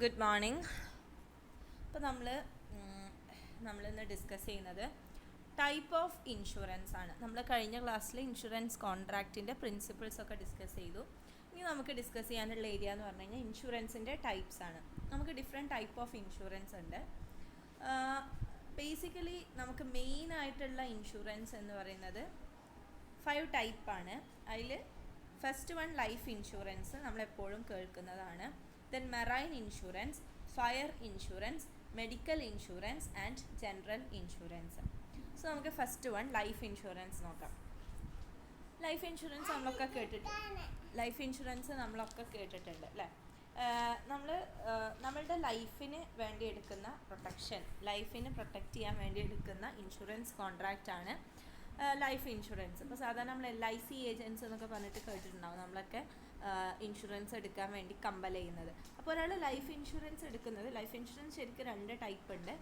Good morning. ഇപ്പോൾ നമ്മളിന്ന് discuss ചെയ്യുന്നത് ടൈപ്പ് ഓഫ് ഇൻഷുറൻസ് ആണ്. നമ്മൾ കഴിഞ്ഞ ക്ലാസ്സിൽ ഇൻഷുറൻസ് കോൺട്രാക്റ്റിൻ്റെ പ്രിൻസിപ്പിൾസ് ഒക്കെ ഡിസ്കസ് ചെയ്തു. ഇനി നമുക്ക് ഡിസ്കസ് ചെയ്യാനുള്ള ഏരിയ എന്ന് പറഞ്ഞു കഴിഞ്ഞാൽ ഇൻഷുറൻസിൻ്റെ ടൈപ്സ് ആണ്. നമുക്ക് ഡിഫറെൻറ്റ് ടൈപ്പ് ഓഫ് ഇൻഷുറൻസ് ഉണ്ട്. ബേസിക്കലി നമുക്ക് മെയിൻ ആയിട്ടുള്ള ഇൻഷുറൻസ് എന്ന് പറയുന്നത് 5 ടൈപ്പാണ്. അതിൽ ഫസ്റ്റ് വൺ ലൈഫ് ഇൻഷുറൻസ് നമ്മളെപ്പോഴും കേൾക്കുന്നതാണ്. Then marine insurance, fire insurance, medical insurance and general insurance. So നമുക്ക് ഫസ്റ്റ് വൺ ലൈഫ് ഇൻഷുറൻസ് നോക്കാം. ലൈഫ് ഇൻഷുറൻസ് നമ്മളൊക്കെ കേട്ടിട്ടുണ്ട് അല്ലേ? നമ്മളുടെ ലൈഫിന് വേണ്ടി എടുക്കുന്ന പ്രൊട്ടക്ഷൻ, ലൈഫിന് പ്രൊട്ടക്റ്റ് ചെയ്യാൻ വേണ്ടി എടുക്കുന്ന ഇൻഷുറൻസ് കോൺട്രാക്റ്റ് ആണ് ലൈഫ് ഇൻഷുറൻസ്. ഇപ്പോൾ സാധാരണ നമ്മൾ LIC ഏജൻസ് എന്നൊക്കെ പറഞ്ഞിട്ട് കേട്ടിട്ടുണ്ടാവും, നമ്മളൊക്കെ ഇൻഷുറൻസ് എടുക്കാൻ വേണ്ടി കമ്പൽ ചെയ്യുന്നത്. അപ്പോൾ ഒരാൾ ലൈഫ് ഇൻഷുറൻസ് എടുക്കുന്നത്, ലൈഫ് ഇൻഷുറൻസ് ശരിക്കും 2 ടൈപ്പ് ഉണ്ട്.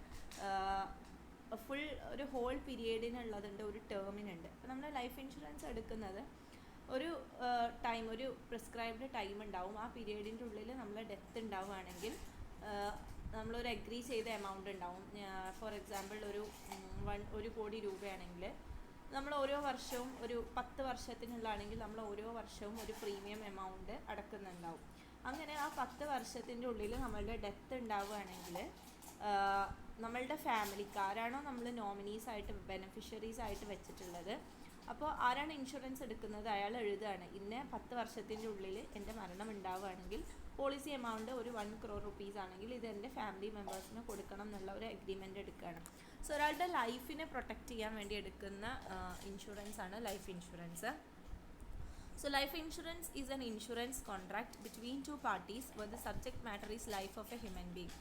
ഫുൾ ഒരു ഹോൾ പീരിയഡിനുള്ളതുണ്ട്, ഒരു ടേമിനുണ്ട്. അപ്പോൾ നമ്മൾ ലൈഫ് ഇൻഷുറൻസ് എടുക്കുന്നത് ഒരു ഒരു പ്രിസ്ക്രൈബ്ഡ് ടൈം ഉണ്ടാവും. ആ പീരിയഡിൻ്റെ ഉള്ളിൽ നമ്മൾ ഡെത്ത് ഉണ്ടാവുകയാണെങ്കിൽ നമ്മളൊരു അഗ്രി ചെയ്ത എമൗണ്ട് ഉണ്ടാവും. ഫോർ എക്സാമ്പിൾ ഒരു 1 കോടി രൂപയാണെങ്കിൽ നമ്മൾ ഓരോ വർഷവും ഒരു 10 വർഷത്തിനുള്ളതാണെങ്കിൽ നമ്മൾ ഓരോ വർഷവും ഒരു പ്രീമിയം എമൗണ്ട് അടക്കുന്നുണ്ടാവും. അങ്ങനെ ആ 10 വർഷത്തിൻ്റെ ഉള്ളിൽ നമ്മളുടെ ഡെത്ത് ഉണ്ടാവുകയാണെങ്കിൽ നമ്മളുടെ ഫാമിലിക്ക് ആരാണോ നമ്മൾ നോമിനീസായിട്ട് ബെനിഫിഷ്യറീസ് ആയിട്ട് വെച്ചിട്ടുള്ളത്, അപ്പോൾ ആരാണ് ഇൻഷുറൻസ് എടുക്കുന്നത് അയാൾ എഴുതുകയാണ്, ഇന്ന 10 വർഷത്തിൻ്റെ ഉള്ളിൽ എൻ്റെ മരണം ഉണ്ടാവുകയാണെങ്കിൽ പോളിസി എമൗണ്ട് ഒരു 1 crore rupees ആണെങ്കിൽ ഇത് എൻ്റെ ഫാമിലി മെമ്പേഴ്സിന് കൊടുക്കണം എന്നുള്ള ഒരു അഗ്രിമെൻ്റ് എടുക്കുകയാണ്. സോ ഒരാളുടെ ലൈഫിനെ പ്രൊട്ടക്റ്റ് ചെയ്യാൻ വേണ്ടി എടുക്കുന്ന ഇൻഷുറൻസ് ആണ് life insurance. So life insurance is an insurance contract between 2 parties where the subject matter is life of a human being.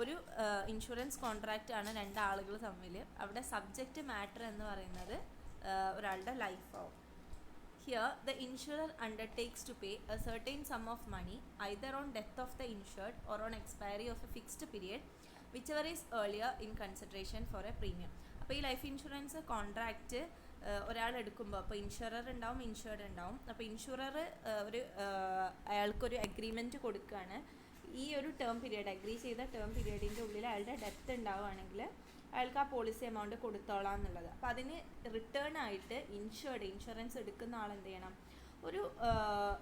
ഒരു ഇൻഷുറൻസ് കോൺട്രാക്റ്റ് ആണ് 2 ആളുകൾ തമ്മിൽ. അവിടെ സബ്ജക്റ്റ് മാറ്റർ എന്ന് പറയുന്നത് ഒരാളുടെ ലൈഫാവും. Here the insurer undertakes to pay a certain sum of money either on death of the insured or on expiry of a fixed period whichever is earlier in consideration for a premium. അപ്പോൾ ഈ life insurance contract ഒരാൾ എടുക്കുമ്പോൾ അപ്പോൾ insurer ഉണ്ടാവും, insured ഉണ്ടാവും. അപ്പോൾ insurer അയാൾക്കൊരു agreement കൊടുക്കുകയാണ്. ഈ ഒരു ടേം പീരിയഡ്, അഗ്രി ചെയ്ത ടേം പീരിയഡിൻ്റെ ഉള്ളിൽ അയാളുടെ ഡെത്ത് ഉണ്ടാവുകയാണെങ്കിൽ അയാൾക്ക് ആ പോളിസി എമൗണ്ട് കൊടുത്തോളാം എന്നുള്ളത്. അപ്പോൾ അതിന് റിട്ടേൺ ആയിട്ട് ഇൻഷുറൻസ് എടുക്കുന്ന ആൾ എന്ത് ചെയ്യണം, ഒരു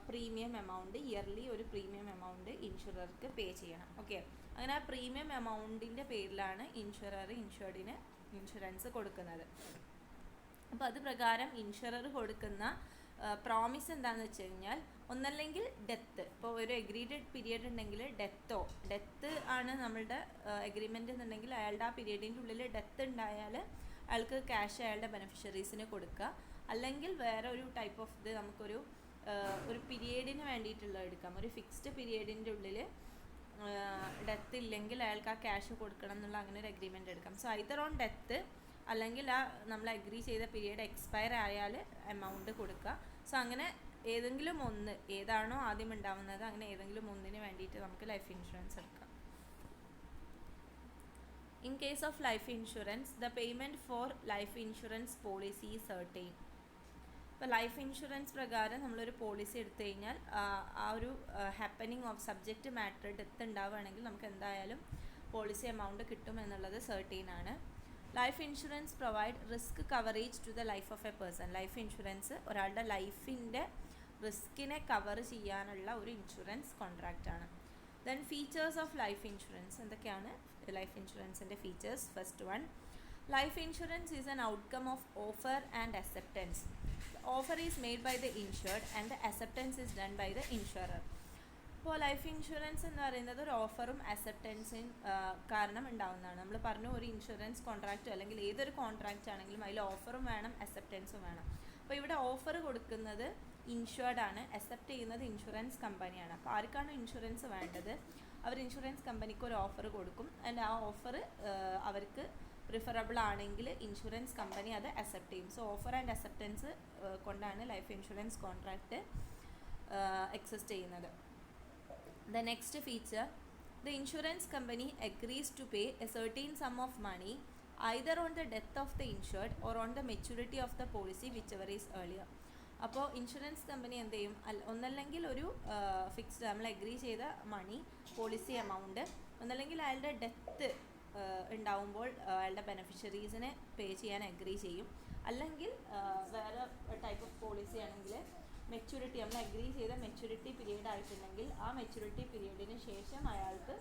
പ്രീമിയം എമൗണ്ട്, ഇയർലി ഒരു പ്രീമിയം എമൗണ്ട് ഇൻഷുറർക്ക് പേ ചെയ്യണം. ഓക്കെ, അങ്ങനെ ആ പ്രീമിയം എമൗണ്ടിൻ്റെ പേരിലാണ് ഇൻഷുർഡിന് ഇൻഷുറൻസ് കൊടുക്കുന്നത്. അപ്പോൾ അത് പ്രകാരം ഇൻഷുറർ കൊടുക്കുന്ന പ്രോമിസ് എന്താണെന്ന് വെച്ച് കഴിഞ്ഞാൽ, ഒന്നല്ലെങ്കിൽ ഡെത്ത്, ഇപ്പോൾ ഒരു അഗ്രീഡ് പീരിയഡ് ഉണ്ടെങ്കിൽ ഡെത്ത് ആണ് നമ്മളുടെ അഗ്രിമെൻ്റ് എന്നുണ്ടെങ്കിൽ അയാളുടെ ആ പീരിയഡിൻ്റെ ഉള്ളിൽ ഡെത്ത് ഉണ്ടായാൽ അയാൾക്ക് ക്യാഷ് അയാളുടെ ബെനിഫിഷ്യറീസിന് കൊടുക്കുക. അല്ലെങ്കിൽ വേറെ ഒരു ടൈപ്പ് ഓഫ് ഇത് നമുക്കൊരു പീരിയഡിന് വേണ്ടിയിട്ടുള്ള എടുക്കാം. ഒരു ഫിക്സ്ഡ് പീരിയഡിൻ്റെ ഉള്ളിൽ ഡെത്ത് ഇല്ലെങ്കിൽ അയാൾക്ക് ആ ക്യാഷ് കൊടുക്കണം എന്നുള്ള അങ്ങനെ ഒരു അഗ്രിമെൻ്റ് എടുക്കാം. സോ ഐദർ ഓൺ ഡെത്ത് അല്ലെങ്കിൽ ആ നമ്മൾ അഗ്രി ചെയ്ത പീരിയഡ് എക്സ്പയർ ആയാൽ എമൗണ്ട് കൊടുക്കുക. സോ അങ്ങനെ ഏതെങ്കിലും ഒന്ന്, ഏതാണോ ആദ്യം ഉണ്ടാവുന്നത് അങ്ങനെ ഏതെങ്കിലും ഒന്നിന് വേണ്ടിയിട്ട് നമുക്ക് ലൈഫ് ഇൻഷുറൻസ് എടുക്കാം. In case of life insurance the payment for life insurance policy is certain. ഇപ്പോൾ ലൈഫ് ഇൻഷുറൻസ് പ്രകാരം നമ്മളൊരു പോളിസി എടുത്തു കഴിഞ്ഞാൽ ആ ഒരു happening of subject matter death ഉണ്ടാവുകയാണെങ്കിൽ നമുക്ക് എന്തായാലും പോളിസി എമൗണ്ട് കിട്ടും എന്നുള്ളത് സർട്ടൈൻ ആണ്. Life insurance provide risk coverage to the life of a person. Life insurance ഒരാളുടെ ലൈഫിൻ്റെ റിസ്കിനെ കവർ ചെയ്യാനുള്ള ഒരു ഇൻഷുറൻസ് കോൺട്രാക്റ്റ് ആണ്. Then features of life insurance എന്തൊക്കെയാണ്? ലൈഫ് ഇൻഷുറൻസിൻ്റെ features. First one, life insurance is an outcome of offer and acceptance. Offer is made by the insured and the acceptance is done by the insurer. ഇപ്പോൾ life insurance എന്ന് പറയുന്നത് ഒരു ഓഫറും അക്സെപ്റ്റൻസും കാരണം ഉണ്ടാവുന്നതാണ്. നമ്മൾ പറഞ്ഞു, ഒരു ഇൻഷുറൻസ് കോൺട്രാക്റ്റ് അല്ലെങ്കിൽ ഏതൊരു കോൺട്രാക്റ്റ് ആണെങ്കിലും അതിൽ ഓഫറും വേണം, അക്സെപ്റ്റൻസും വേണം. അപ്പോൾ ഇവിടെ ഓഫർ കൊടുക്കുന്നത് ഇൻഷുർഡ് ആണ്, അക്സെപ്റ്റ് ചെയ്യുന്നത് ഇൻഷുറൻസ് കമ്പനിയാണ്. അപ്പോൾ ആർക്കാണ് ഇൻഷുറൻസ് വേണ്ടത് അവർ ഇൻഷുറൻസ് കമ്പനിക്ക് ഒരു ഓഫർ കൊടുക്കും. ആൻഡ് ആ ഓഫർ അവർക്ക് പ്രിഫറബിൾ ആണെങ്കിൽ ഇൻഷുറൻസ് കമ്പനി അത് അക്സെപ്റ്റ് ചെയ്യും. സോ ഓഫർ ആൻഡ് അക്സെപ്റ്റൻസ് കൊണ്ടാണ് ലൈഫ് ഇൻഷുറൻസ് കോൺട്രാക്റ്റ് എക്സിസ്റ്റ് ചെയ്യുന്നത്. The next feature, the insurance company agrees to pay a certain sum of money either on the death of the insured or on the maturity of the policy whichever is earlier. അപ്പോൾ insurance company എന്ത് ചെയ്യും, ഒന്നല്ലെങ്കിൽ ഒരു fixed നമ്മൾ agree ചെയ്ത മണി policy amount, ഒന്നല്ലെങ്കിൽ അയാളുടെ death ഉണ്ടാവുമ്പോൾ അയാളുടെ ബെനഫിഷ്യറീസിനെ പേ ചെയ്യാൻ എഗ്രി ചെയ്യും. അല്ലെങ്കിൽ വേറെ ടൈപ്പ് ഓഫ് പോളിസി ആണെങ്കിൽ മെച്യൂരിറ്റി, നമ്മൾ എഗ്രി ചെയ്ത മെച്യൂരിറ്റി പീരീഡ് ആയിട്ടുണ്ടെങ്കിൽ ആ മെച്യൂരിറ്റി പീരീഡിന് ശേഷം അയാൾക്ക്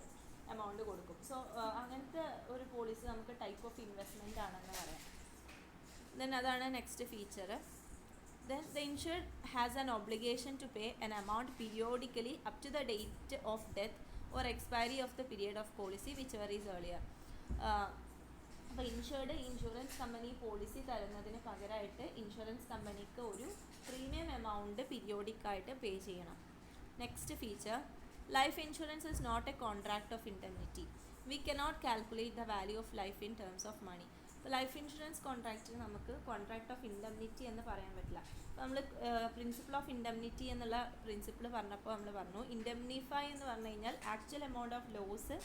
എമൗണ്ട് കൊടുക്കും. സോ അങ്ങനത്തെ ഒരു പോളിസി നമുക്ക് ടൈപ്പ് ഓഫ് ഇൻവെസ്റ്റ്മെൻ്റ് ആണെന്ന് പറയാം. ദെൻ അതാണ് next feature. Then the insured has an obligation to pay an amount periodically up to the date of death or expiry of the period of policy whichever is earlier. അപ്പോൾ insurance company policy തരുന്നതിന് പകരമായിട്ട് insurance കമ്പനിക്ക് ഒരു premium amount പീരിയോഡിക്കായിട്ട് pay ചെയ്യണം. Next feature, life insurance is not a contract of indemnity. We cannot calculate the value of life in terms of money. ഇപ്പോൾ life insurance കോൺട്രാക്റ്റിന് നമുക്ക് contract of indemnity എന്ന് പറയാൻ പറ്റില്ല. അപ്പോൾ നമ്മൾ പ്രിൻസിപ്പിൾ ഓഫ് ഇൻഡെംനിറ്റി എന്നുള്ള പ്രിൻസിപ്പിൾ പറഞ്ഞപ്പോൾ നമ്മൾ പറഞ്ഞു, ഇൻഡെംനിഫൈ എന്ന് പറഞ്ഞു കഴിഞ്ഞാൽ ആക്ച്വൽ എമൗണ്ട് ഓഫ് ലോസ്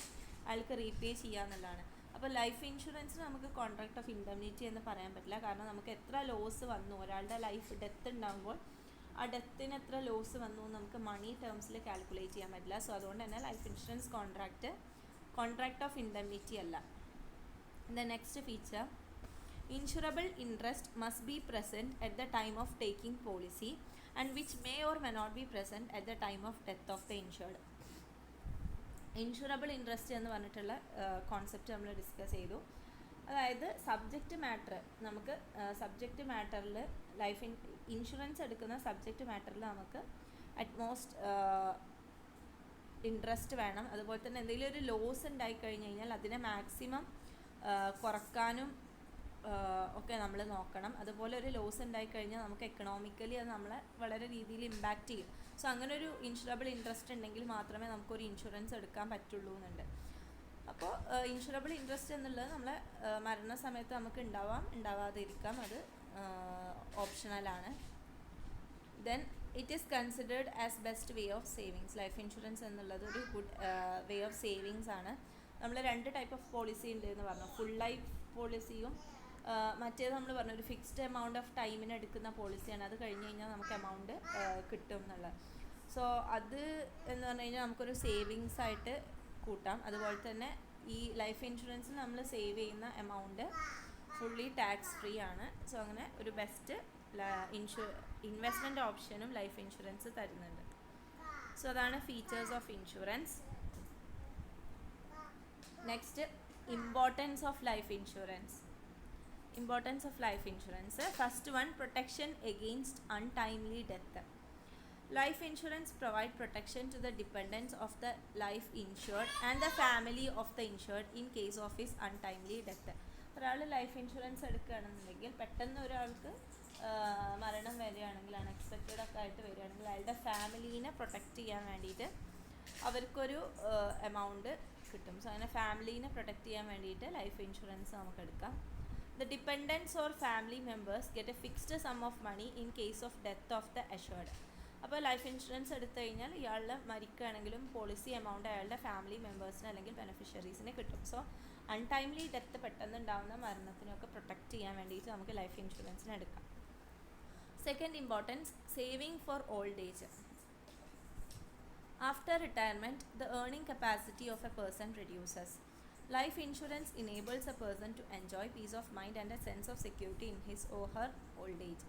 അയാൾക്ക് റീപേ ചെയ്യുക എന്നുള്ളതാണ്. അപ്പോൾ ലൈഫ് ഇൻഷുറൻസിന് നമുക്ക് കോൺട്രാക്ട് ഓഫ് ഇൻഡെംനിറ്റി എന്ന് പറയാൻ പറ്റില്ല. കാരണം നമുക്ക് എത്ര ലോസ് വന്നു, ഒരാളുടെ ലൈഫ് ഡെത്ത് ഉണ്ടാകുമ്പോൾ ആ ഡെത്തിന് എത്ര ലോസ് വന്നു നമുക്ക് മണി ടേംസിൽ കാൽക്കുലേറ്റ് ചെയ്യാൻ പറ്റില്ല. സോ അതുകൊണ്ട് തന്നെ life insurance contract of indemnity അല്ല. The next feature, insurable interest must be present at the time of taking policy and which may or may not be present at the time of death of the insured. Insurable interest എന്ന് പറഞ്ഞിട്ടുള്ള concept നമ്മൾ discuss ചെയ്തു. അതായത് subject matter, നമുക്ക് subject മാറ്ററിൽ insurance എടുക്കുന്ന subject മാറ്ററിൽ നമുക്ക് utmost interest വേണം. അതുപോലെ തന്നെ എന്തെങ്കിലും ഒരു ലോസ് ഉണ്ടായിക്കഴിഞ്ഞ് കഴിഞ്ഞാൽ അതിനെ മാക്സിമം കുറക്കാനും ഒക്കെ നമ്മൾ നോക്കണം. അതുപോലെ ഒരു ലോസ് ഉണ്ടായിക്കഴിഞ്ഞാൽ നമുക്ക് എക്കണോമിക്കലി അത് നമ്മളെ വളരെ രീതിയിൽ ഇമ്പാക്റ്റ് ചെയ്യും. സോ അങ്ങനെ ഒരു ഇൻഷുറബിൾ ഇൻട്രസ്റ്റ് ഉണ്ടെങ്കിൽ മാത്രമേ നമുക്കൊരു ഇൻഷുറൻസ് എടുക്കാൻ പറ്റുള്ളൂ എന്നുണ്ട്. അപ്പോൾ ഇൻഷുറബിൾ ഇൻട്രസ്റ്റ് എന്നുള്ളത് നമ്മളെ മരണസമയത്ത് നമുക്ക് ഉണ്ടാവാതിരിക്കാം, അത് ഓപ്ഷണലാണ്. Then it is considered as best way of savings. Life insurance എന്നുള്ളത് ഒരു ഗുഡ് വേ ഓഫ് സേവിങ്സ് ആണ്. നമ്മൾ രണ്ട് ടൈപ്പ് ഓഫ് പോളിസി ഉണ്ട് എന്ന് പറഞ്ഞു, ഫുൾ ലൈഫ് പോളിസിയും മറ്റേത് നമ്മൾ പറഞ്ഞു ഒരു ഫിക്സ്ഡ് എമൗണ്ട് ഓഫ് ടൈമിന് എടുക്കുന്ന പോളിസിയാണ്. അത് കഴിഞ്ഞ് കഴിഞ്ഞാൽ നമുക്ക് എമൗണ്ട് കിട്ടും എന്നുള്ളത്. സോ അത് എന്ന് പറഞ്ഞു കഴിഞ്ഞാൽ നമുക്കൊരു സേവിങ്സ് ആയിട്ട് കൂട്ടാം. അതുപോലെ തന്നെ ഈ ലൈഫ് ഇൻഷുറൻസിൽ നമ്മൾ സേവ് ചെയ്യുന്ന എമൗണ്ട് ഫുള്ളി ടാക്സ് ഫ്രീ ആണ്. സോ അങ്ങനെ ഒരു ബെസ്റ്റ് ഇൻവെസ്റ്റ്മെൻറ്റ് ഓപ്ഷനും ലൈഫ് ഇൻഷുറൻസ് തരുന്നുണ്ട്. സോ അതാണ് features of insurance. Next, importance of life insurance. Importance of life insurance. First one, protection against untimely death. Life insurance provide protection to the dependents of the life insured and the family of the insured in case of his untimely death. ഒരാൾ life insurance എടുക്കുകയാണെന്നുണ്ടെങ്കിൽ പെട്ടെന്ന് ഒരാൾക്ക് മരണം വരികയാണെങ്കിൽ unexpected ഒക്കെ ആയിട്ട് വരികയാണെങ്കിൽ അയാളുടെ ഫാമിലീനെ പ്രൊട്ടക്റ്റ് ചെയ്യാൻ വേണ്ടിയിട്ട് അവർക്കൊരു എമൗണ്ട് കിട്ടും. സോ അങ്ങനെ ഫാമിലീനെ പ്രൊട്ടക്റ്റ് ചെയ്യാൻ വേണ്ടിയിട്ട് ലൈഫ് ഇൻഷുറൻസ് നമുക്ക് എടുക്കാം. The dependents or family members get a fixed sum of money in case of death of the assured. അപ്പോൾ ലൈഫ് ഇൻഷുറൻസ് എടുത്തു കഴിഞ്ഞാൽ ഇയാളുടെ മരിക്കുകയാണെങ്കിലും പോളിസി എമൗണ്ട് അയാളുടെ ഫാമിലി മെമ്പേഴ്സിന് അല്ലെങ്കിൽ ബെനിഫിഷ്യറീസിന് കിട്ടും. സോ അൺടൈംലി ഡെത്ത് പെട്ടെന്ന് ഉണ്ടാകുന്ന മരണത്തിനൊക്കെ പ്രൊട്ടക്റ്റ് ചെയ്യാൻ വേണ്ടിയിട്ട് നമുക്ക് ലൈഫ് ഇൻഷുറൻസിന് എടുക്കാം. Second importance, saving for old age. After retirement the earning capacity of a person reduces. Life insurance enables a person to enjoy peace of mind and a sense of security in his or her old age.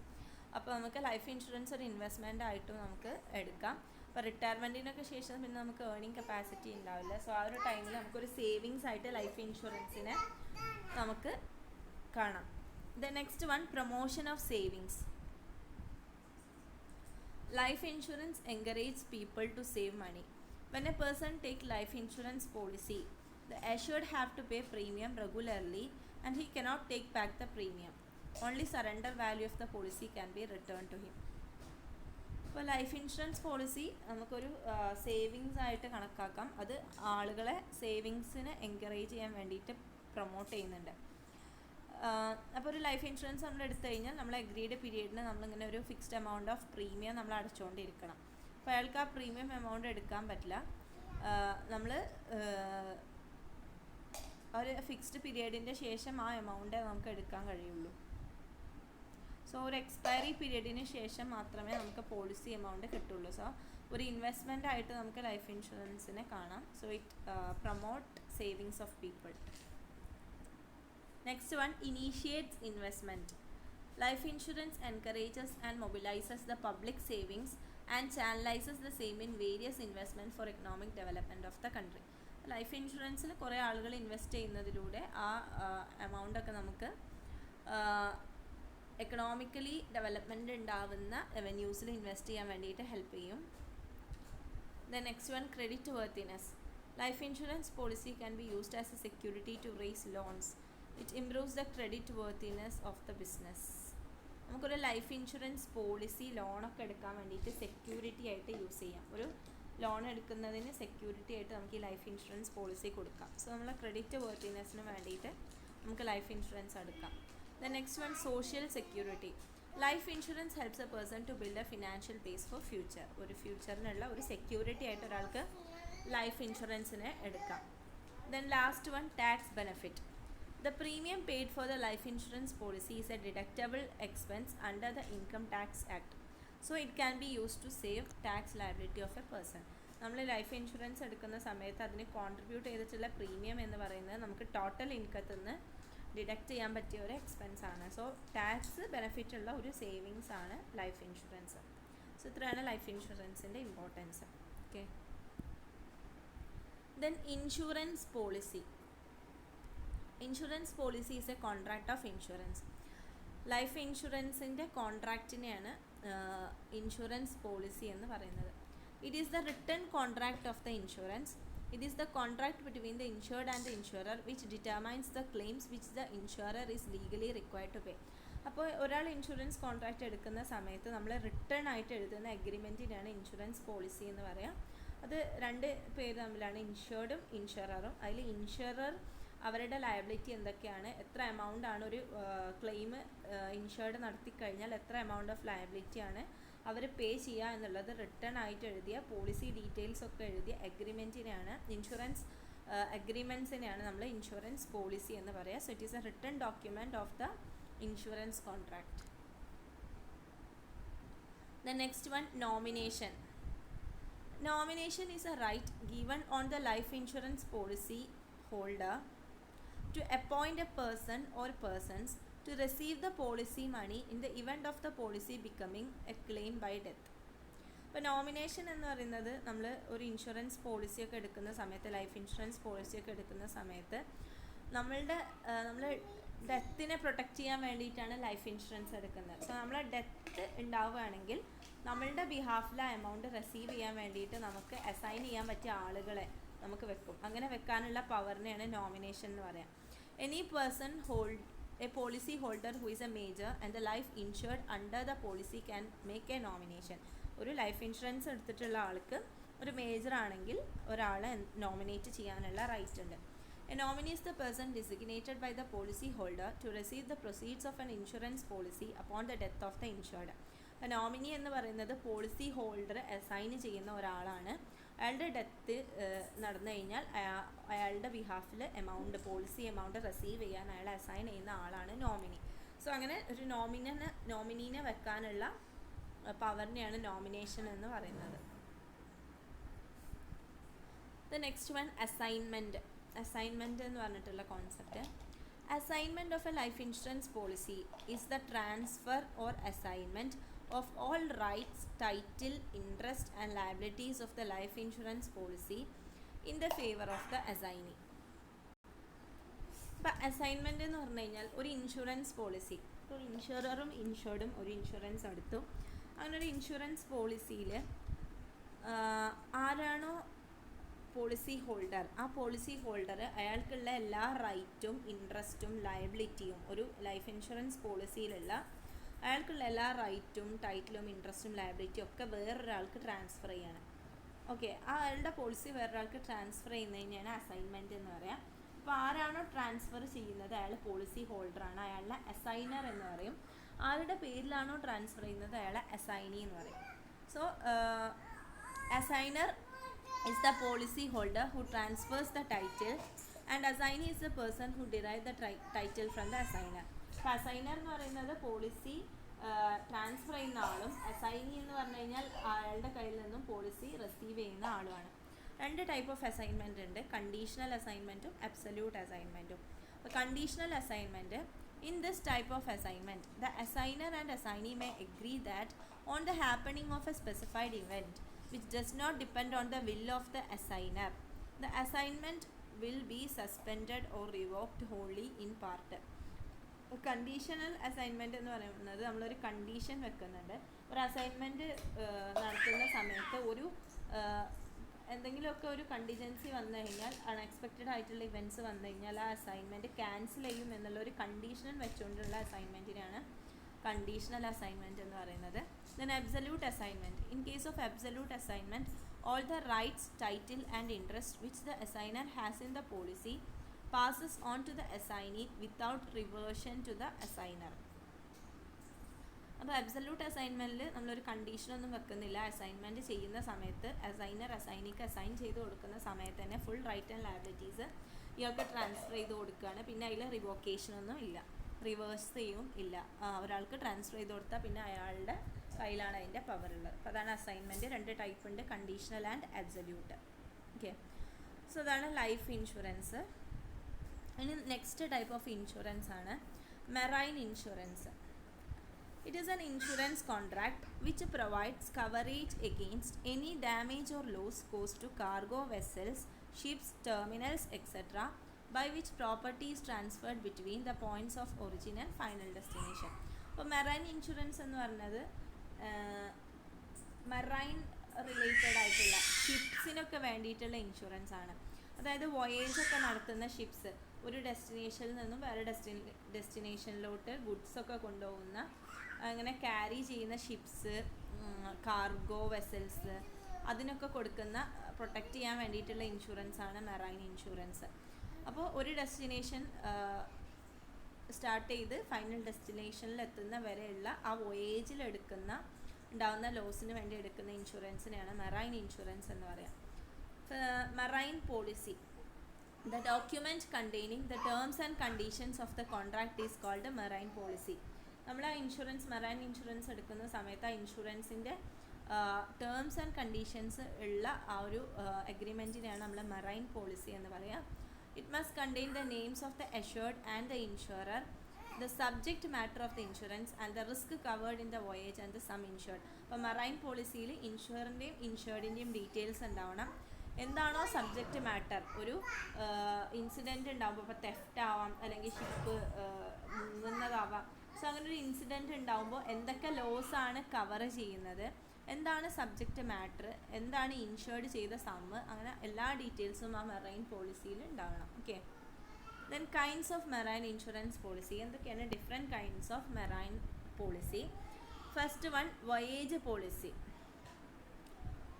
അപ്പോൾ നമുക്ക് life insurance ഒരു investment ആയിട്ടും നമുക്ക് എടുക്കാം. അപ്പോൾ റിട്ടയർമെൻറ്റിനൊക്കെ ശേഷം പിന്നെ നമുക്ക് ഏർണിംഗ് കപ്പാസിറ്റി ഉണ്ടാവില്ല. സോ ആ ഒരു ടൈമിൽ നമുക്കൊരു സേവിങ്സ് ആയിട്ട് ലൈഫ് ഇൻഷുറൻസിനെ നമുക്ക് കാണാം. The next one, promotion of savings. Life insurance encourages people to save money. When a person takes life insurance policy, the assured have to pay premium regularly and he cannot take back the premium. Only surrender value of the policy can be returned to him. അപ്പോൾ life insurance policy നമുക്കൊരു savings ആയിട്ട് കണക്കാക്കാം. അത് ആളുകളെ സേവിങ്സിന് encourage ചെയ്യാൻ വേണ്ടിയിട്ട് promote ചെയ്യുന്നുണ്ട്. അപ്പോൾ ഒരു ലൈഫ് ഇൻഷുറൻസ് നമ്മൾ എടുത്തു കഴിഞ്ഞാൽ നമ്മൾ അഗ്രീഡ് പീരീഡിന് നമ്മളിങ്ങനെ ഒരു ഫിക്സ്ഡ് എമൗണ്ട് ഓഫ് പ്രീമിയം നമ്മൾ അടച്ചുകൊണ്ടിരിക്കണം. അപ്പോൾ അയാൾക്ക് ആ പ്രീമിയം എമൗണ്ട് എടുക്കാൻ പറ്റില്ല. നമ്മൾ ഒരു ഫിക്സ്ഡ് പീരീഡിൻ്റെ ശേഷം ആ എമൗണ്ട് നമുക്ക് എടുക്കാൻ കഴിയുള്ളൂ. സോ ഒരു എക്സ്പയറി പീരീഡിന് ശേഷം മാത്രമേ നമുക്ക് പോളിസി എമൗണ്ട് കിട്ടുള്ളൂ. സോ ഒരു ഇൻവെസ്റ്റ്മെൻ്റ് ആയിട്ട് നമുക്ക് ലൈഫ് ഇൻഷുറൻസിനെ കാണാം. So it promote savings of people. Next one, initiates investment. Life insurance encourages and mobilizes the public savings and channelizes the same in various investment for economic development of the country. Life ഇൻഷുറൻസിൽ കുറേ ആളുകൾ invest ചെയ്യുന്നതിലൂടെ ആ amount ഒക്കെ നമുക്ക് economically development ഉണ്ടാവുന്ന റവന്യൂസിൽ invest ചെയ്യാൻ വേണ്ടിയിട്ട് ഹെൽപ്പ് ചെയ്യും. Then next one, creditworthiness. Life insurance policy can be used as a security to raise loans. It improves the creditworthiness of the business. നമുക്കൊരു life insurance policy ലോണൊക്കെ എടുക്കാൻ വേണ്ടിയിട്ട് security ആയിട്ട് use ചെയ്യാം. ഒരു loan എടുക്കുന്നതിന് security ആയിട്ട് നമുക്ക് ഈ ലൈഫ് ഇൻഷുറൻസ് പോളിസി കൊടുക്കാം. സോ നമ്മളെ ക്രെഡിറ്റ് വർത്തിനെസ്സിന് വേണ്ടിയിട്ട് നമുക്ക് ലൈഫ് ഇൻഷുറൻസ് എടുക്കാം. The next one, social security. Life insurance helps a person to build a financial base for future. ഒരു ഫ്യൂച്ചറിനുള്ള ഒരു സെക്യൂരിറ്റി ആയിട്ട് ഒരാൾക്ക് ലൈഫ് ഇൻഷുറൻസിനെ എടുക്കാം. Then last one, tax benefit. The premium paid for the life insurance policy is a deductible expense under the Income Tax Act. So it can be used to save tax liability of a person. നമ്മൾ life insurance എടുക്കുന്ന സമയത്ത് അതിന് contribute ചെയ്തിട്ടുള്ള premium എന്ന് പറയുന്നത് നമുക്ക് total ഇൻകത്തിൽ നിന്ന് deduct ചെയ്യാൻ പറ്റിയ ഒരു എക്സ്പെൻസ് ആണ്. സോ ടാക്സ് ബെനിഫിറ്റ് ഉള്ള ഒരു സേവിങ്സ് ആണ് ലൈഫ് ഇൻഷുറൻസ്. സോ ഇത്രയാണ് ലൈഫ് ഇൻഷുറൻസിൻ്റെ importance. Okay. Then insurance policy. Insurance policy is a contract of insurance. Life ഇൻഷുറൻസിൻ്റെ കോൺട്രാക്റ്റിനെയാണ് ഇൻഷുറൻസ് പോളിസി എന്ന് പറയുന്നത്. It is the written contract of the insurance. It is the contract between the insured and the insurer which determines the claims which the insurer is legally required to pay. അപ്പോൾ ഒരാൾ insurance contract എടുക്കുന്ന സമയത്ത് നമ്മൾ return ആയിട്ട് എഴുതുന്ന എഗ്രിമെൻറ്റിനാണ് insurance policy എന്ന് പറയാം. അത് രണ്ട് പേര് തമ്മിലാണ്, ഇൻഷുർഡും ഇൻഷുററും. അതിൽ ഇൻഷുറർ അവരുടെ ലയബിലിറ്റി എന്തൊക്കെയാണ്, എത്ര എമൗണ്ട് ആണ് ഒരു ക്ലെയിം ഇൻഷുർഡ് നടത്തിക്കഴിഞ്ഞാൽ എത്ര എമൗണ്ട് ഓഫ് ലയബിലിറ്റിയാണ് അവർ പേ ചെയ്യുക എന്നുള്ളത് റിട്ടേൺ ആയിട്ട് എഴുതിയ പോളിസി ഡീറ്റെയിൽസ് ഒക്കെ എഴുതിയ എഗ്രിമെൻറ്റിനെയാണ് ഇൻഷുറൻസ് എഗ്രിമെൻറ്റ്സിനെയാണ് നമ്മൾ ഇൻഷുറൻസ് പോളിസി എന്ന് പറയുക. So it is A return document of the insurance contract. The next one, nomination. Nomination is a right given on the life insurance policy holder to appoint a person or persons to receive the policy money in the event of the policy becoming a claim by death. ഇപ്പോൾ nomination എന്ന് പറയുന്നത് നമ്മൾ ഒരു insurance പോളിസിയൊക്കെ എടുക്കുന്ന സമയത്ത്, life insurance പോളിസിയൊക്കെ എടുക്കുന്ന സമയത്ത് നമ്മൾ ഡെത്തിനെ പ്രൊട്ടക്റ്റ് ചെയ്യാൻ വേണ്ടിയിട്ടാണ് ലൈഫ് ഇൻഷുറൻസ് എടുക്കുന്നത്. സോ നമ്മളെ ഡെത്ത് ഉണ്ടാവുകയാണെങ്കിൽ നമ്മളുടെ ബിഹാഫിൽ ആ എമൗണ്ട് റിസീവ് ചെയ്യാൻ വേണ്ടിയിട്ട് നമുക്ക് അസൈൻ ചെയ്യാൻ പറ്റിയ ആളുകളെ നമുക്ക് വെക്കും. അങ്ങനെ വെക്കാനുള്ള പവറിനെയാണ് നോമിനേഷൻ എന്ന് പറയാം. Any person hold A policy holder who is A major and the life insured under the policy can make A nomination. ഒരു ലൈഫ് ഇൻഷുറൻസ് എടുത്തിട്ടുള്ള ആൾക്ക് ഒരു മേജർ ആണെങ്കിൽ ഒരാളെ നോമിനേറ്റ് ചെയ്യാനുള്ള റൈറ്റ് ഉണ്ട്. A nominee is the person designated by the policy holder to receive the proceeds of an insurance policy upon the death of the insured. A nominee എന്ന് പറയുന്നത് policy holder assign ചെയ്യുന്ന ഒരാളാണ്. അയാളുടെ death നടന്നു കഴിഞ്ഞാൽ അയാളുടെ ബിഹാഫിൽ amount, policy amount receive ചെയ്യാൻ അയാൾ അസൈൻ ചെയ്യുന്ന ആളാണ് നോമിനി. സോ അങ്ങനെ ഒരു നോമിനീനെ വെക്കാനുള്ള പവറിനെയാണ് നോമിനേഷൻ എന്ന് പറയുന്നത്. The next one, assignment. Assignment എന്ന് പറഞ്ഞിട്ടുള്ള concept. Assignment of A life insurance policy is the transfer or assignment of all rights, title, interest and liabilities of the life insurance policy in the favor of the assignee. ഇപ്പോൾ assignment എന്ന് പറഞ്ഞു കഴിഞ്ഞാൽ ഒരു insurance policy, ഒരു ഇൻഷുററും ഇൻഷുർഡും ഒരു insurance എടുത്തു. അങ്ങനെ ഒരു ഇൻഷുറൻസ് പോളിസിയിൽ ആരാണോ പോളിസി ഹോൾഡർ, ആ പോളിസി ഹോൾഡർ അയാൾക്കുള്ള എല്ലാ റൈറ്റും ഇൻട്രസ്റ്റും ലയബിലിറ്റിയും ഒരു ലൈഫ് ഇൻഷുറൻസ് പോളിസിയിലുള്ള അയാൾക്കുള്ള എല്ലാ റൈറ്റും ടൈറ്റിലും ഇൻട്രസ്റ്റും ലയബിലിറ്റിയും ഒക്കെ വേറൊരാൾക്ക് ട്രാൻസ്ഫർ ചെയ്യാണ്. ഓക്കെ, ആ അയാളുടെ പോളിസി വേറൊരാൾക്ക് ട്രാൻസ്ഫർ ചെയ്യുന്നതിനെയാണ് അസൈൻമെൻറ്റ് എന്ന് പറയാം. അപ്പോൾ ആരാണോ ട്രാൻസ്ഫർ ചെയ്യുന്നത് അയാൾ പോളിസി ഹോൾഡറാണ്, അയാളുടെ അസൈനർ എന്ന് പറയും. ആരുടെ പേരിലാണോ ട്രാൻസ്ഫർ ചെയ്യുന്നത് അയാളെ അസൈനി എന്ന് പറയും. So Asainar is the policy holder who transfers the title and assignee is the person who derives the title from the assigner. അപ്പോൾ അസൈനർ എന്ന് പറയുന്നത് പോളിസി ട്രാൻസ്ഫർ ചെയ്യുന്ന ആളും അസൈനി എന്ന് പറഞ്ഞു കഴിഞ്ഞാൽ അയാളുടെ കയ്യിൽ നിന്നും പോളിസി റിസീവ് ചെയ്യുന്ന ആളുമാണ്. രണ്ട് ടൈപ്പ് ഓഫ് അസൈൻമെൻറ്റ് ഉണ്ട്, കണ്ടീഷണൽ അസൈൻമെൻറ്റും അബ്സല്യൂട്ട് അസൈൻമെൻറ്റും. Conditional assignment, in this type of assignment the assigner and assignee may agree that on the happening of a specified event which does not depend on the will of the assigner the assignment will be suspended or revoked wholly in part. Conditional assignment എന്ന് പറയുന്നത് നമ്മളൊരു condition വെക്കുന്നുണ്ട്. ഒരു assignment നടത്തുന്ന സമയത്ത് ഒരു എന്തെങ്കിലുമൊക്കെ ഒരു കണ്ടിജൻസി വന്നു കഴിഞ്ഞാൽ, അൺഎക്സ്പെക്റ്റഡ് ആയിട്ടുള്ള ഇവൻറ്റ്സ് വന്നു കഴിഞ്ഞാൽ ആ അസൈൻമെൻറ്റ് ക്യാൻസൽ ചെയ്യും എന്നുള്ള ഒരു കണ്ടീഷൻ വെച്ചുകൊണ്ടുള്ള അസൈൻമെൻറ്റിനാണ് കണ്ടീഷണൽ അസൈൻമെൻറ്റ് എന്ന് പറയുന്നത്. Then absolute assignment, in case of absolute assignment all the rights, title and interest which the assigner has in the policy passes on to the assignee without reversion to the assigner. അപ്പോൾ absolute അസൈൻമെൻറ്റിൽ നമ്മളൊരു കണ്ടീഷനൊന്നും വെക്കുന്നില്ല. Assignment ചെയ്യുന്ന സമയത്ത് Asainar അസൈനിക്ക് assign ചെയ്ത് കൊടുക്കുന്ന സമയത്ത് തന്നെ full right and liabilities ഇയാൾക്ക് ട്രാൻസ്ഫർ ചെയ്ത് കൊടുക്കുകയാണ്. പിന്നെ അതിൽ റിവോക്കേഷനൊന്നും ഇല്ല, റിവേഴ്സ് ചെയ്യും ഇല്ല. ഒരാൾക്ക് ട്രാൻസ്ഫർ ചെയ്ത് കൊടുത്താൽ പിന്നെ അയാളുടെ കയ്യിലാണ് അതിൻ്റെ പവർ ഉള്ളത്. അപ്പോൾ അതാണ് അസൈൻമെൻറ്റ്. രണ്ട് ടൈപ്പ് ഉണ്ട്, conditional and absolute. Okay, so അതാണ് ലൈഫ് ഇൻഷുറൻസ്. ഇനി നെക്സ്റ്റ് ടൈപ്പ് ഓഫ് ഇൻഷുറൻസ് ആണ് marine insurance. It is an insurance contract which provides coverage against any damage or loss caused to cargo vessels, ships, terminals, etc. by which property is transferred between the points of origin and final destination. അപ്പോൾ marine insurance എന്ന് പറഞ്ഞത് marine related ആയിട്ടുള്ള ഷിപ്സിനൊക്കെ വേണ്ടിയിട്ടുള്ള insurance ആണ്. അതായത് വോയേജൊക്കെ നടത്തുന്ന ships ഒരു ഡെസ്റ്റിനേഷനിൽ നിന്നും വേറെ ഡെസ്റ്റിനേഷനിലോട്ട് ഗുഡ്സൊക്കെ കൊണ്ടുപോകുന്ന, അങ്ങനെ ക്യാരി ചെയ്യുന്ന ഷിപ്സ്, കാർഗോ വെസൽസ്, അതിനൊക്കെ കൊടുക്കുന്ന പ്രൊട്ടക്റ്റ് ചെയ്യാൻ വേണ്ടിയിട്ടുള്ള ഇൻഷുറൻസ് ആണ് മെറൈൻ ഇൻഷുറൻസ്. അപ്പോൾ ഒരു ഡെസ്റ്റിനേഷൻ സ്റ്റാർട്ട് ചെയ്ത് ഫൈനൽ ഡെസ്റ്റിനേഷനിൽ എത്തുന്ന വരെയുള്ള ആ വോയേജിൽ ഉണ്ടാകുന്ന ലോസിന് വേണ്ടി എടുക്കുന്ന ഇൻഷുറൻസിനെയാണ് മെറൈൻ ഇൻഷുറൻസ് എന്ന് പറയാം. Marine policy, the document containing the terms and conditions of the contract is called a marine policy. നമ്മൾ ആ ഇൻഷുറൻസ് മെറൈൻ ഇൻഷുറൻസ് എടുക്കുന്ന സമയത്ത് ആ ഇൻഷുറൻസിൻ്റെ ടേംസ് ആൻഡ് കണ്ടീഷൻസ് ഉള്ള ആ ഒരു അഗ്രിമെൻറ്റിനെയാണ് നമ്മൾ മെറൈൻ പോളിസി എന്ന് പറയാം. It must contain the names of the assured and the insurer, the subject matter of the insurance and the risk covered in the voyage and the sum insured. അപ്പോൾ marine പോളിസിയിൽ ഇൻഷുറിൻ്റെയും ഇൻഷുർഡിൻ്റെയും details ഉണ്ടാവണം. എന്താണോ subject matter, ഒരു incident ഉണ്ടാകുമ്പോൾ, ഇപ്പോൾ theft ആവാം അല്ലെങ്കിൽ ship മുങ്ങുന്നതാവാം. So അങ്ങനെ ഒരു ഇൻസിഡൻറ്റ് ഉണ്ടാകുമ്പോൾ എന്തൊക്കെ ലോസ് ആണ് കവർ ചെയ്യുന്നത്, എന്താണ് സബ്ജക്റ്റ് മാറ്റർ, എന്താണ് ഇൻഷുർഡ് ചെയ്ത സമ്മ്, അങ്ങനെ എല്ലാ ഡീറ്റെയിൽസും ആ മെറൈൻ പോളിസിയിൽ ഉണ്ടാവണം. Okay, then kinds of marine insurance policy. എന്തൊക്കെയാണ് different kinds of marine policy? First one, voyage policy.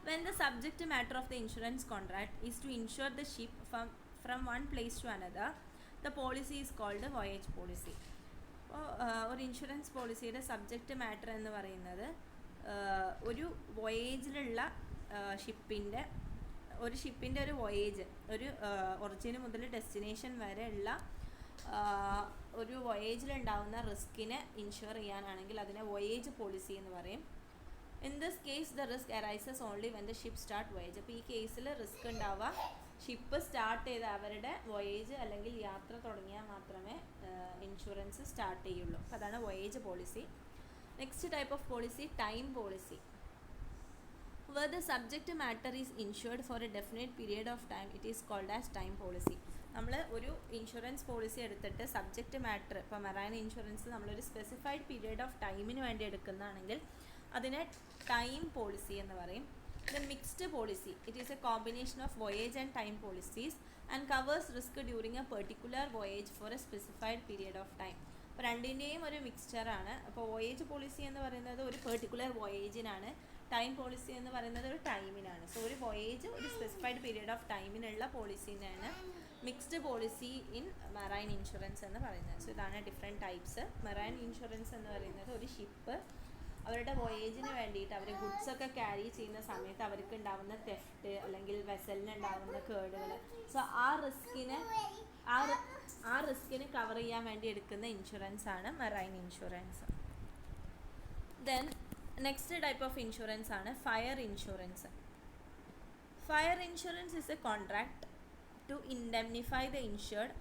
When the subject matter of the insurance contract is to insure the ship from one place to another, the policy is called a voyage policy. ഒരു insurance പോളിസിയുടെ subject matter എന്ന് പറയുന്നത് ഒരു വോയേജിലുള്ള ഷിപ്പിൻ്റെ ഒരു voyage, ഒരു origin മുതൽ destination വരെ ഉള്ള ഒരു വോയേജിലുണ്ടാകുന്ന റിസ്കിനെ ഇൻഷുർ ചെയ്യാനാണെങ്കിൽ അതിനെ വോയേജ് പോളിസി എന്ന് പറയും. In this case the risk arises only when the ship start voyage. അപ്പോൾ ഈ കേസിൽ റിസ്ക് ഉണ്ടാവുക ഷിപ്പ് സ്റ്റാർട്ട് ചെയ്ത് അവരുടെ വോയേജ് അല്ലെങ്കിൽ യാത്ര തുടങ്ങിയാൽ മാത്രമേ ഇൻഷുറൻസ് സ്റ്റാർട്ട് ചെയ്യുള്ളൂ. അപ്പോൾ അതാണ് voyage policy. Next type of policy, time policy. Where the subject matter is insured for a definite period of time, it is called as time policy. നമ്മൾ ഒരു ഇൻഷുറൻസ് പോളിസി എടുത്തിട്ട് സബ്ജക്റ്റ് മാറ്റർ, ഇപ്പോൾ marine insurance നമ്മളൊരു specified period of ടൈമിന് വേണ്ടി എടുക്കുന്നതാണെങ്കിൽ അതിനെ time policy എന്ന് പറയും. Then mixed policy, it is a combination of voyage and time policies and covers risk during a particular voyage for a specified period of time. അപ്പോൾ രണ്ടിൻ്റെയും ഒരു മിക്സ്ചറാണ്. അപ്പോൾ വോയേജ് പോളിസി എന്ന് പറയുന്നത് ഒരു പെർട്ടിക്കുലർ വോയേജിനാണ്, ടൈം പോളിസി എന്ന് പറയുന്നത് ഒരു ടൈമിനാണ്. സോ ഒരു വോയേജ് ഒരു സ്പെസിഫൈഡ് പീരിയഡ് ഓഫ് ടൈമിനുള്ള പോളിസിനാണ് mixed policy in marine insurance എന്ന് പറയുന്നത്. സോ ഇതാണ് ഡിഫറെൻറ്റ് ടൈപ്സ്. മെറൈൻ ഇൻഷുറൻസ് എന്ന് പറയുന്നത് ഒരു ഷിപ്പ് അവരുടെ വോയേജിന് വേണ്ടിയിട്ട് അവർ ഗുഡ്സൊക്കെ ക്യാരി ചെയ്യുന്ന സമയത്ത് അവർക്ക് ഉണ്ടാകുന്ന തെഫ്റ്റ് അല്ലെങ്കിൽ വെസലിന് ഉണ്ടാകുന്ന കേടുകൾ, സോ ആ റിസ്കിനെ കവർ ചെയ്യാൻ വേണ്ടി എടുക്കുന്ന ഇൻഷുറൻസ് ആണ് marine insurance. Then next type of insurance ആണ് fire insurance. Fire insurance is a contract to indemnify the insured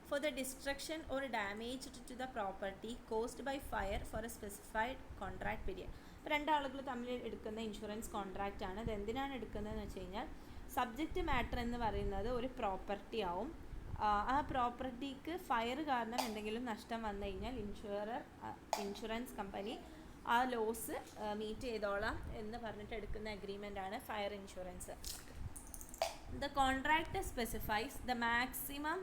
for the destruction or damage to the property caused by fire for a specified contract period. ഇപ്പോൾ രണ്ടാളുകൾ തമ്മിൽ എടുക്കുന്ന insurance contract ആണ്. ഇത് എന്തിനാണ് എടുക്കുന്നതെന്ന് വെച്ച് കഴിഞ്ഞാൽ സബ്ജക്റ്റ് മാറ്റർ എന്ന് പറയുന്നത് ഒരു പ്രോപ്പർട്ടി ആവും. ആ പ്രോപ്പർട്ടിക്ക് ഫയർ കാരണം എന്തെങ്കിലും നഷ്ടം വന്നു കഴിഞ്ഞാൽ ഇൻഷുറൻസ് കമ്പനി ആ ലോസ് മീറ്റ് ചെയ്തോളാം എന്ന് പറഞ്ഞിട്ട് എടുക്കുന്ന അഗ്രിമെൻ്റ് ആണ് fire insurance. The contract specifies the maximum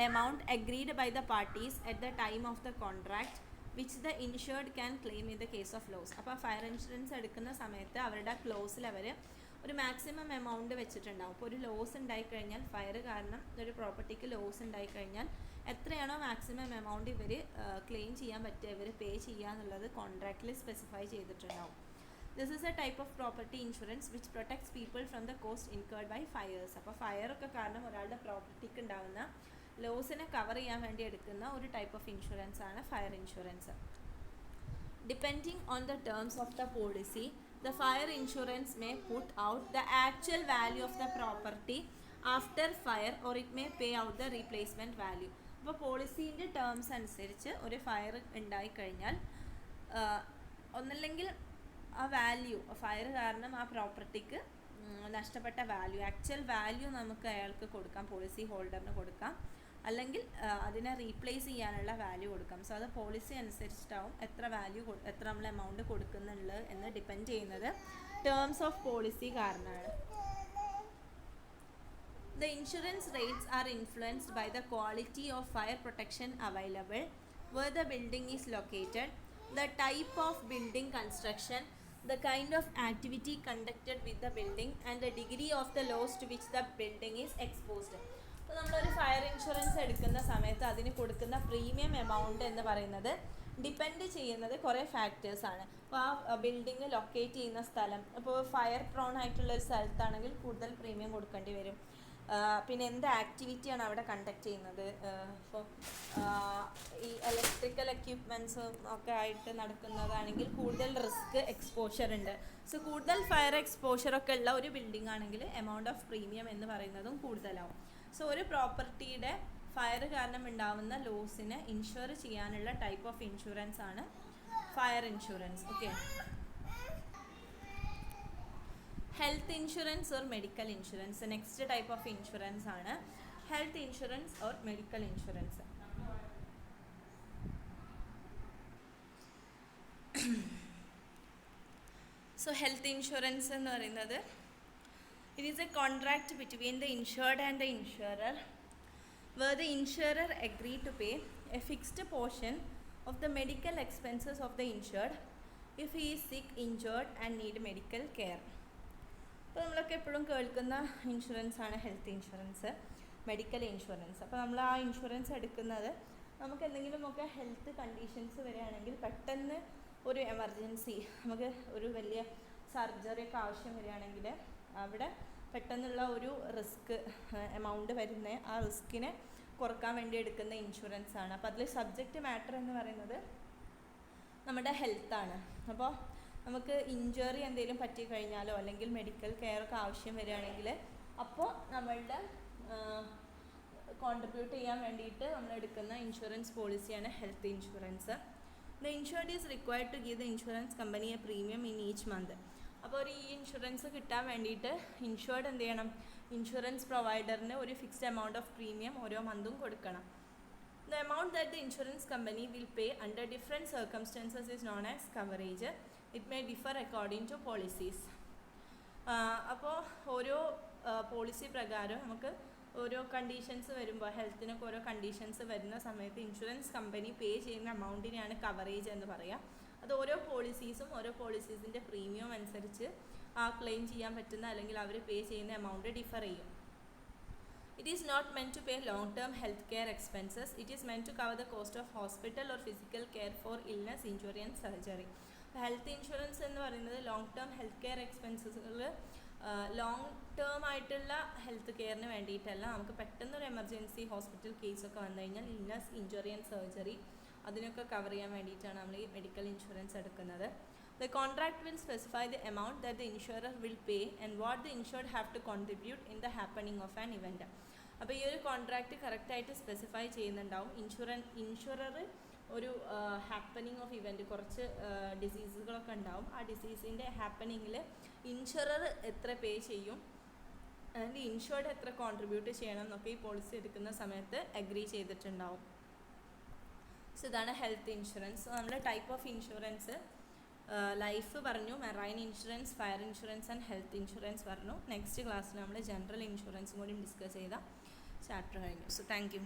amount agreed by the parties at the time of the contract which the insured can claim in the case of loss. അപ്പോൾ fire insurance എടുക്കുന്ന സമയത്ത് അവരുടെ ക്ലോസിൽ അവർ ഒരു maximum amount വെച്ചിട്ടുണ്ടാവും. അപ്പോൾ ഒരു loss ഉണ്ടായിക്കഴിഞ്ഞാൽ fire കാരണം ഒരു പ്രോപ്പർട്ടിക്ക് ലോസ് ഉണ്ടായിക്കഴിഞ്ഞാൽ എത്രയാണോ മാക്സിമം എമൗണ്ട് ഇവർ ക്ലെയിം ചെയ്യാൻ പറ്റുക, ഇവർ പേ ചെയ്യുക എന്നുള്ളത് കോൺട്രാക്റ്റിൽ സ്പെസിഫൈ ചെയ്തിട്ടുണ്ടാവും. This is a type of property insurance which protects people from the cost incurred by fires. അപ്പോൾ ഫയറൊക്കെ കാരണം ഒരാളുടെ പ്രോപ്പർട്ടിക്ക് ഉണ്ടാകുന്ന ലോസിനെ കവർ ചെയ്യാൻ വേണ്ടി എടുക്കുന്ന ഒരു ടൈപ്പ് ഓഫ് ഇൻഷുറൻസ് ആണ് fire insurance. Depending on the terms of the policy, the fire insurance may put out the actual value of the property after fire or it may pay out the replacement value. അപ്പോൾ പോളിസീൻ്റെ terms അനുസരിച്ച് ഒരു fire ഉണ്ടായിക്കഴിഞ്ഞാൽ ഒന്നല്ലെങ്കിൽ ആ value fire കാരണം ആ പ്രോപ്പർട്ടിക്ക് നഷ്ടപ്പെട്ട value, actual value നമുക്ക് അയാൾക്ക് കൊടുക്കാം, പോളിസി ഹോൾഡറിന് കൊടുക്കാം, അല്ലെങ്കിൽ അതിനെ റീപ്ലേസ് ചെയ്യാനുള്ള വാല്യൂ കൊടുക്കാം. സോ അത് പോളിസി അനുസരിച്ചിട്ടാവും എത്ര നമ്മൾ എമൗണ്ട് കൊടുക്കുന്നുള്ളത് എന്ന് ഡിപ്പെൻഡ് ചെയ്യുന്നത് ടേംസ് ഓഫ് പോളിസി കാരണമാണ്. The insurance rates are influenced by the quality of fire protection available, where the building is located, the type of building construction, the kind of activity conducted with the building and the degree of the loss to which the building is exposed. അപ്പോൾ നമ്മളൊരു fire insurance എടുക്കുന്ന സമയത്ത് അതിന് കൊടുക്കുന്ന premium amount എന്ന് പറയുന്നത് depend ചെയ്യുന്നത് കുറേ ഫാക്ടേഴ്സാണ്. അപ്പോൾ ആ ബിൽഡിങ് ലൊക്കേറ്റ് ചെയ്യുന്ന സ്ഥലം, ഇപ്പോൾ ഫയർ പ്രോൺ ആയിട്ടുള്ളൊരു സ്ഥലത്താണെങ്കിൽ കൂടുതൽ പ്രീമിയം കൊടുക്കേണ്ടി വരും. പിന്നെ എന്ത് ആക്ടിവിറ്റിയാണ് അവിടെ കണ്ടക്ട് ചെയ്യുന്നത്, ഇപ്പോൾ ഈ ഇലക്ട്രിക്കൽ എക്യുപ്മെൻറ്റ്സും ഒക്കെ ആയിട്ട് നടക്കുന്നതാണെങ്കിൽ കൂടുതൽ റിസ്ക് എക്സ്പോഷർ ഉണ്ട്. സോ കൂടുതൽ ഫയർ എക്സ്പോഷറൊക്കെ ഉള്ള ഒരു ബിൽഡിംഗ് ആണെങ്കിൽ എമൗണ്ട് ഓഫ് പ്രീമിയം എന്ന് പറയുന്നതും കൂടുതലാവും. സോ ഒരു പ്രോപ്പർട്ടിയുടെ ഫയർ കാരണം ഉണ്ടാവുന്ന ലോസിനെ ഇൻഷുർ ചെയ്യാനുള്ള ടൈപ്പ് ഓഫ് ഇൻഷുറൻസ് ആണ് fire insurance. Okay, health insurance or medical insurance. Next type of insurance ആണ് health insurance or medical insurance. So health insurance എന്ന് പറയുന്നത് it is a contract between the insured and the insurer where the insurer agree to pay a fixed portion of the medical expenses of the insured if he is sick, injured and need medical care. അപ്പോൾ നമ്മളൊക്കെ എപ്പോഴും കേൾക്കുന്ന insurance ആണ് health insurance, medical insurance. അപ്പോൾ നമ്മൾ ആ insurance എടുക്കുന്നത് നമുക്ക് എന്തെങ്കിലുമൊക്കെ ഹെൽത്ത് കണ്ടീഷൻസ് വരികയാണെങ്കിൽ പെട്ടെന്ന് ഒരു എമർജൻസി, നമുക്ക് ഒരു വലിയ സർജറി ഒക്കെ ആവശ്യം വരികയാണെങ്കിൽ അവിടെ പെട്ടെന്നുള്ള ഒരു റിസ്ക് എമൗണ്ട് വരുന്ന ആ റിസ്കിനെ കുറക്കാൻ വേണ്ടി എടുക്കുന്ന ഇൻഷുറൻസ് ആണ്. അപ്പോൾ അതിൽ സബ്ജക്റ്റ് മാറ്റർ എന്ന് പറയുന്നത് നമ്മുടെ ഹെൽത്താണ്. അപ്പോൾ നമുക്ക് ഇഞ്ചറി എന്തെങ്കിലും പറ്റിക്കഴിഞ്ഞാലോ അല്ലെങ്കിൽ മെഡിക്കൽ കെയർ ഒക്കെ ആവശ്യം വരികയാണെങ്കിൽ അപ്പോൾ നമ്മളുടെ കോൺട്രിബ്യൂട്ട് ചെയ്യാൻ വേണ്ടിയിട്ട് നമ്മൾ എടുക്കുന്ന ഇൻഷുറൻസ് പോളിസിയാണ് health insurance. The insured is required to give the insurance company a premium in each month. അപ്പോൾ ഒരു ഈ ഇൻഷുറൻസ് കിട്ടാൻ വേണ്ടിയിട്ട് ഇൻഷുർഡ് എന്ത് ചെയ്യണം, ഇൻഷുറൻസ് പ്രൊവൈഡറിന് ഒരു ഫിക്സ്ഡ് എമൗണ്ട് ഓഫ് പ്രീമിയം ഓരോ മന്തും കൊടുക്കണം. The amount that the insurance company will pay under different circumstances is known as coverage. It may differ according to policies. അപ്പോൾ ഓരോ പോളിസി പ്രകാരം നമുക്ക് ഓരോ കണ്ടീഷൻസ് വരുമ്പോൾ, ഹെൽത്തിനൊക്കെ ഓരോ കണ്ടീഷൻസ് വരുന്ന സമയത്ത് ഇൻഷുറൻസ് കമ്പനി പേ ചെയ്യുന്ന എമൗണ്ടിനെയാണ് കവറേജ് എന്ന് പറയുക. അത് ഓരോ പോളിസീസും ഓരോ പോളിസീസിൻ്റെ പ്രീമിയം അനുസരിച്ച് ആ ക്ലെയിം ചെയ്യാൻ പറ്റുന്ന അല്ലെങ്കിൽ അവർ പേ ചെയ്യുന്ന എമൗണ്ട് ഡിഫർ ചെയ്യും. It is not meant to pay long-term healthcare expenses. It is meant to cover the cost of hospital or physical care for illness, injury and surgery. Health insurance എന്ന് പറയുന്നത് long term health care എക്സ്പെൻസസുകൾ long term ആയിട്ടുള്ള health കെയറിന് വേണ്ടിയിട്ടല്ല, നമുക്ക് പെട്ടെന്നൊരു emergency hospital കേസൊക്കെ വന്നു കഴിഞ്ഞാൽ ഇൽനസ്, ഇഞ്ചുറി ആൻഡ് സർജറി അതിനൊക്കെ കവർ ചെയ്യാൻ വേണ്ടിയിട്ടാണ് നമ്മൾ ഈ മെഡിക്കൽ ഇൻഷുറൻസ് എടുക്കുന്നത്. The contract will specify the amount that the insurer will pay and what the insured have to contribute in the happening of an event. അപ്പോൾ ഈ ഒരു contract കറക്റ്റായിട്ട് സ്പെസിഫൈ ചെയ്യുന്നുണ്ടാവും. ഇൻഷുറർ ഒരു ഹാപ്പനിങ് ഓഫ് ഇവൻറ്റ്, കുറച്ച് ഡിസീസുകളൊക്കെ ഉണ്ടാവും. ആ ഡിസീസിൻ്റെ ഹാപ്പനിങ്ങിൽ ഇൻഷുറർ എത്ര പേ ചെയ്യും ആൻഡ് ഇൻഷുർഡ് എത്ര കോൺട്രിബ്യൂട്ട് ചെയ്യണം എന്നൊക്കെ ഈ പോളിസി എടുക്കുന്ന സമയത്ത് അഗ്രി ചെയ്തിട്ടുണ്ടാവും. സോ ഇതാണ് ഹെൽത്ത് ഇൻഷുറൻസ്. നമ്മുടെ ടൈപ്പ് ഓഫ് ഇൻഷുറൻസ് ലൈഫ് പറഞ്ഞു, marine insurance, fire insurance and health insurance പറഞ്ഞു. നെക്സ്റ്റ് ക്ലാസ്സിൽ നമ്മൾ ജനറൽ ഇൻഷുറൻസും കൂടി ഡിസ്കസ് ചെയ്ത ചാപ്റ്റർ കഴിഞ്ഞു. So thank you.